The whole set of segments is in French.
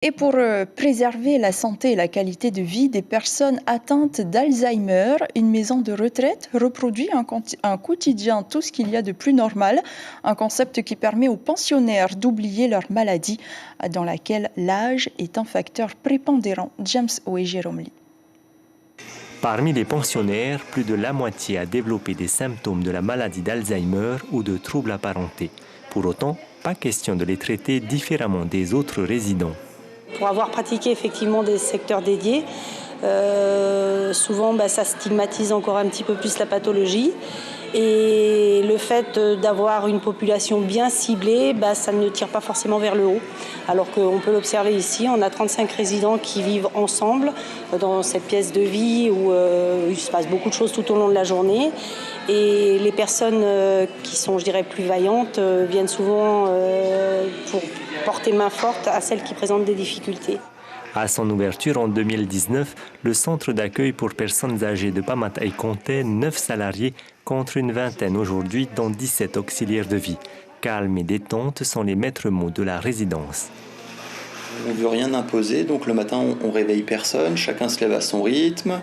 Et pour préserver la santé et la qualité de vie des personnes atteintes d'Alzheimer, une maison de retraite reproduit un quotidien tout ce qu'il y a de plus normal, un concept qui permet aux pensionnaires d'oublier leur maladie, dans laquelle l'âge est un facteur prépondérant. James Owe-Jérôme-Lee. Parmi les pensionnaires, plus de la moitié a développé des symptômes de la maladie d'Alzheimer ou de troubles apparentés. Pour autant, pas question de les traiter différemment des autres résidents. Pour avoir pratiqué effectivement des secteurs dédiés, souvent ça stigmatise encore un petit peu plus la pathologie. Et le fait d'avoir une population bien ciblée, ça ne tire pas forcément vers le haut. Alors qu'on peut l'observer ici, on a 35 résidents qui vivent ensemble dans cette pièce de vie où il se passe beaucoup de choses tout au long de la journée. Et les personnes qui sont, je dirais, plus vaillantes viennent souvent pour porter main forte à celles qui présentent des difficultés. À son ouverture en 2019, le centre d'accueil pour personnes âgées de Pamataï comptait 9 salariés contre une vingtaine aujourd'hui, dont 17 auxiliaires de vie. Calme et détente sont les maîtres mots de la résidence. On ne veut rien imposer, donc le matin on réveille personne, chacun se lève à son rythme.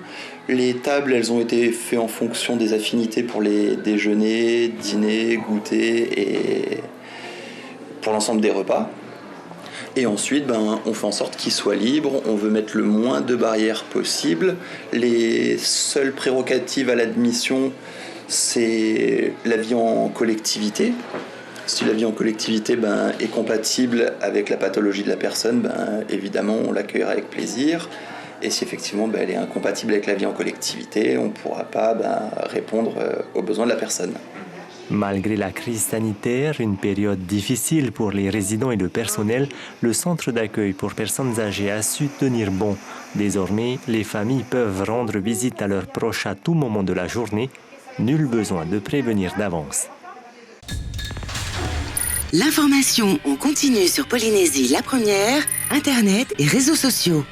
Les tables, elles ont été faites en fonction des affinités pour les déjeuners, dîners, goûters et pour l'ensemble des repas. Et ensuite, on fait en sorte qu'ils soient libres, on veut mettre le moins de barrières possible. Les seules prérogatives à l'admission, c'est la vie en collectivité. Si la vie en collectivité est compatible avec la pathologie de la personne, évidemment, on l'accueillera avec plaisir. Et si effectivement elle est incompatible avec la vie en collectivité, on ne pourra pas répondre aux besoins de la personne. Malgré la crise sanitaire, une période difficile pour les résidents et le personnel, le centre d'accueil pour personnes âgées a su tenir bon. Désormais, les familles peuvent rendre visite à leurs proches à tout moment de la journée. Nul besoin de prévenir d'avance. L'information en continu sur Polynésie la première, Internet et réseaux sociaux.